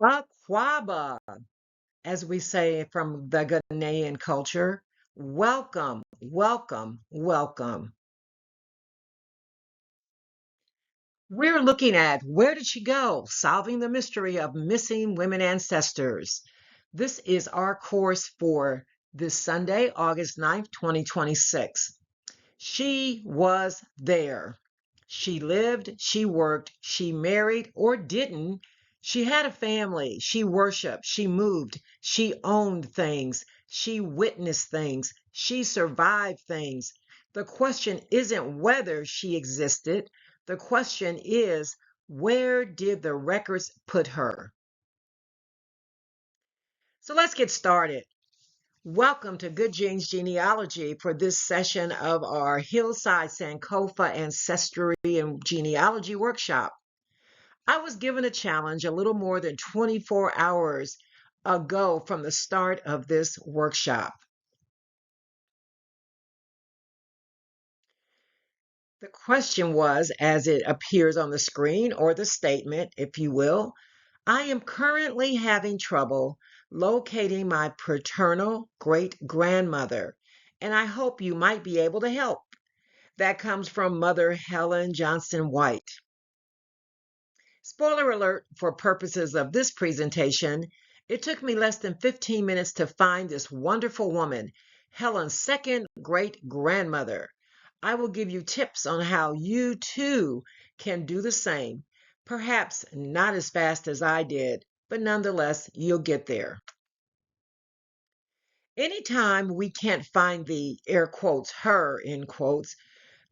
Aquaba, as we say from the Ghanaian culture. Welcome, welcome, welcome. We're looking at Where Did She Go? Solving the Mystery of Missing Women Ancestors. This is our course for this Sunday, August 9th, 2026. She was there. She lived, she worked, she married or didn't. She had a family. She worshiped, she moved, she owned things, she witnessed things, she survived things. The question isn't whether she existed. The question is, where did the records put her? So let's get started. Welcome to Good Genes Genealogy for this session of our Hillside Sankofa Ancestry and Genealogy Workshop. I was given a challenge a little more than 24 hours ago from the start of this workshop. The question was, as it appears on the screen, or the statement, if you will, I am currently having trouble locating my paternal great grandmother, and I hope you might be able to help. That comes from Mother Helen Johnson White. Spoiler alert, for purposes of this presentation, it took me less than 15 minutes to find this wonderful woman, Helen's second great grandmother. I will give you tips on how you too can do the same. Perhaps not as fast as I did, but nonetheless, you'll get there. Anytime we can't find the air quotes, her end quotes,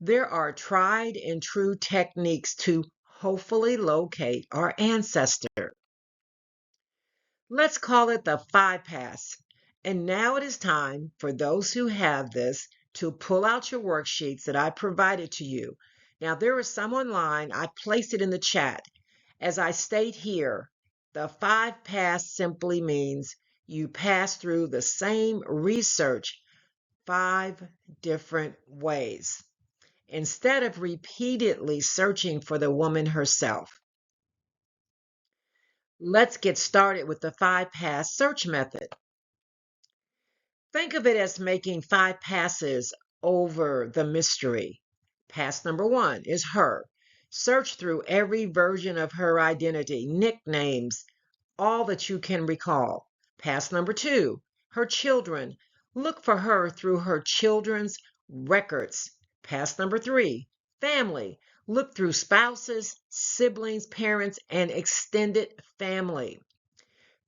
there are tried and true techniques to hopefully locate our ancestor. Let's call it the 5 pass. And now it is time for those who have this to pull out your worksheets that I provided to you. Now, there are some online. I placed it in the chat. As I state here, the 5 pass simply means you pass through the same research 5 different ways instead of repeatedly searching for the woman herself. Let's get started with the 5 pass search method. Think of it as making 5 passes over the mystery. Pass number 1 is her. Search through every version of her identity, nicknames, all that you can recall. Pass number 2, her children. Look for her through her children's records. Pass number 3, family. Look through spouses, siblings, parents, and extended family.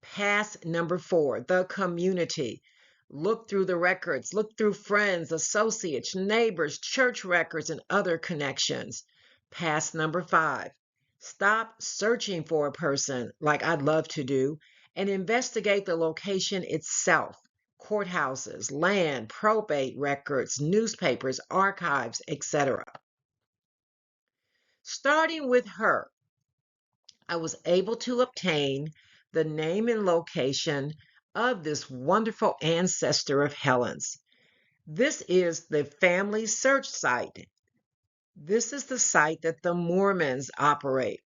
Pass number 4, the community. Look through the records, look through friends, associates, neighbors, church records, and other connections. Pass number 5, stop searching for a person like I'd love to do and investigate the location itself. Courthouses, land, probate records, newspapers, archives, etc. Starting with her, I was able to obtain the name and location of this wonderful ancestor of Helen's. This is the family search site. This is the site that the Mormons operate.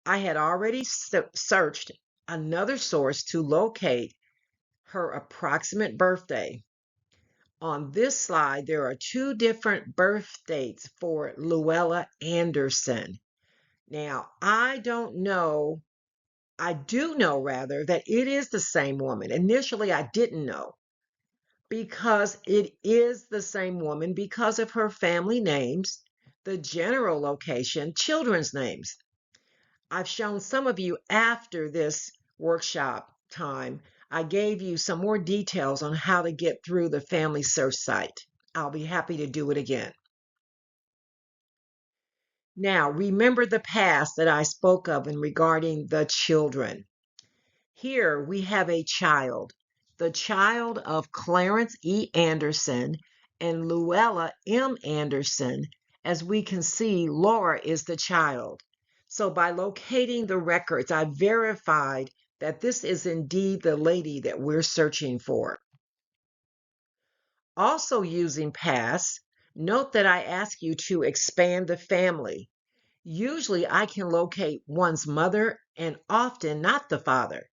I had already searched another source to locate her approximate birthday. On this slide, there are 2 different birth dates for Luella Anderson. Now, I do know rather that it is the same woman. Initially, I didn't know because it is the same woman because of her family names, the general location, children's names. I've shown some of you after this workshop time, I gave you some more details on how to get through the family search site. I'll be happy to do it again. Now, remember the past that I spoke of in regarding the children. Here we have a child, the child of Clarence E. Anderson and Luella M. Anderson. As we can see, Laura is the child. So by locating the records, I verified that this is indeed the lady that we're searching for. Also using pass, note that I ask you to expand the family. Usually I can locate one's mother and often not the father.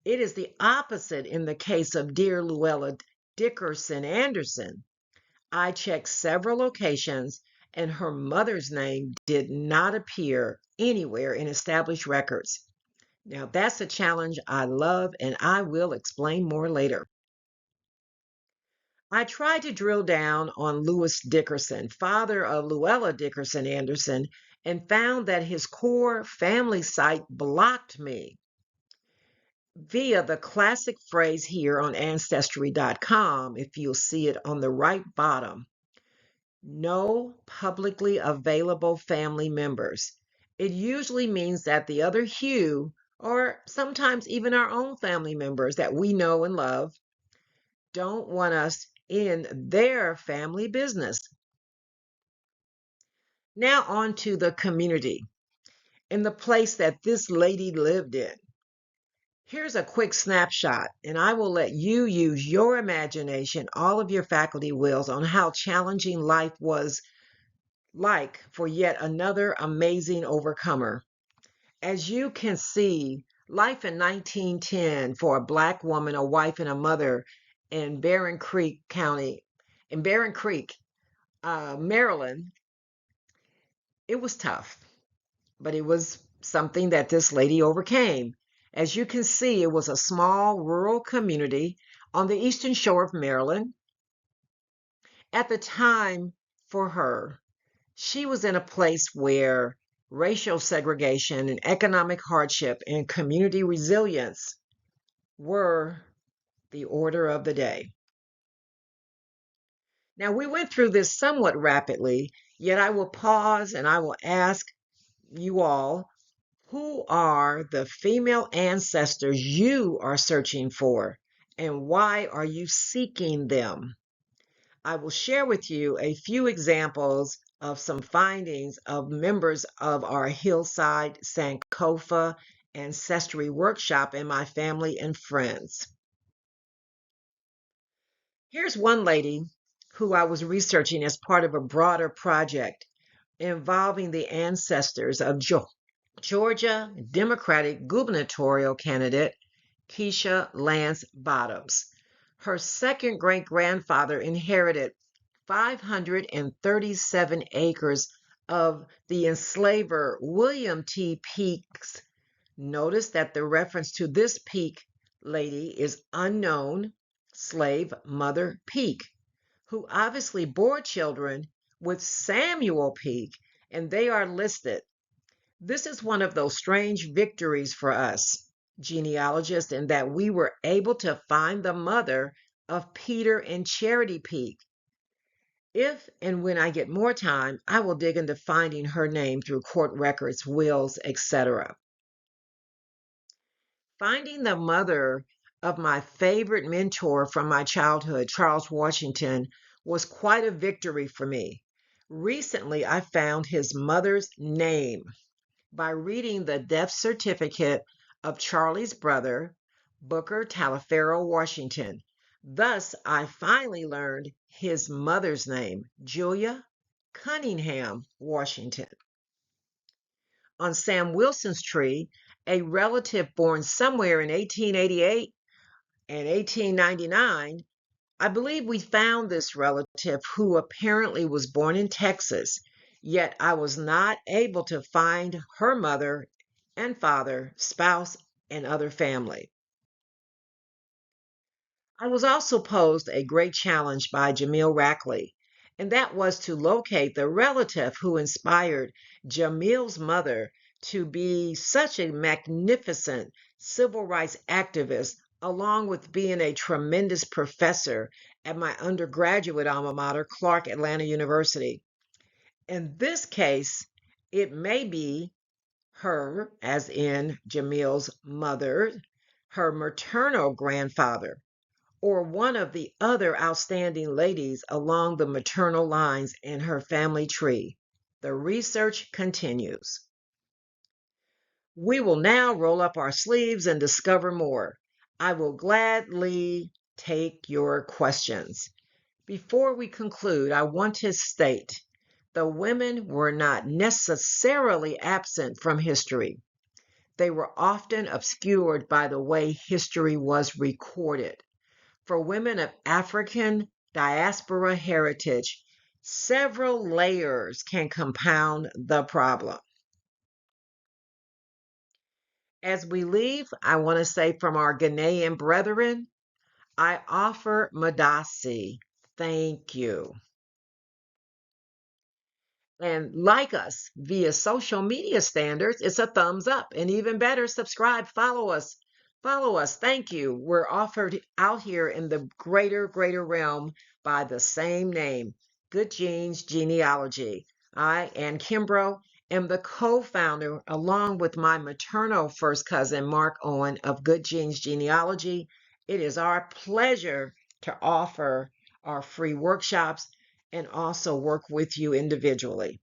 It is the opposite in the case of dear Luella Dickerson Anderson. I checked several locations and her mother's name did not appear anywhere in established records. Now that's a challenge I love and I will explain more later. I tried to drill down on Lewis Dickerson, father of Luella Dickerson Anderson, and found that his core family site blocked me via the classic phrase here on Ancestry.com, if you'll see it on the right bottom: no publicly available family members. It usually means that the other Hugh, or sometimes even our own family members that we know and love, don't want us in their family business. Now, on to the community and the place that this lady lived in. Here's a quick snapshot, and I will let you use your imagination, all of your faculty wills, on how challenging life was like for yet another amazing overcomer. As you can see, life in 1910 for a Black woman, a wife, and a mother in Barron Creek County, in Barron Creek, Maryland, it was tough, but it was something that this lady overcame. As you can see, it was a small rural community on the eastern shore of Maryland. At the time for her, she was in a place where racial segregation and economic hardship and community resilience were the order of the day. Now, we went through this somewhat rapidly, yet I will pause and I will ask you all, who are the female ancestors you are searching for, and why are you seeking them? I will share with you a few examples of some findings of members of our Hillside Sankofa Ancestry Workshop and my family and friends. Here's one lady who I was researching as part of a broader project involving the ancestors of Georgia Democratic gubernatorial candidate Keisha Lance Bottoms. Her second great grandfather inherited 537 acres of the enslaver William T. Peake's. Notice that the reference to this Peake lady is unknown slave mother Peake, who obviously bore children with Samuel Peake, and they are listed. This is one of those strange victories for us genealogists in that we were able to find the mother of Peter and Charity Peake. If and when I get more time, I will dig into finding her name through court records, wills, etc. Finding the mother of my favorite mentor from my childhood, Charles Washington, was quite a victory for me. Recently, I found his mother's name by reading the death certificate of Charlie's brother, Booker Taliaferro Washington. Thus, I finally learned his mother's name, Julia Cunningham Washington. On Sam Wilson's tree, a relative born somewhere in 1888 and 1899, I believe we found this relative who apparently was born in Texas, yet I was not able to find her mother and father, spouse, and other family. I was also posed a great challenge by Jamil Rackley, and that was to locate the relative who inspired Jamil's mother to be such a magnificent civil rights activist, along with being a tremendous professor at my undergraduate alma mater, Clark Atlanta University. In this case, it may be her, as in Jamil's mother, her maternal grandfather, or one of the other outstanding ladies along the maternal lines in her family tree. The research continues. We will now roll up our sleeves and discover more. I will gladly take your questions. Before we conclude, I want to state The women were not necessarily absent from history. They were often obscured by the way history was recorded. For women of African diaspora heritage, several layers can compound the problem. As we leave, I want to say from our Ghanaian brethren, I offer Madasi. Thank you. And like us via social media standards, it's a thumbs up. And even better, subscribe, follow us. Follow us. Thank you. We're offered out here in the greater realm by the same name, Good Genes Genealogy. I, Ann Kimbrough, am the co-founder, along with my maternal first cousin, Mark Owen, of Good Genes Genealogy. It is our pleasure to offer our free workshops and also work with you individually.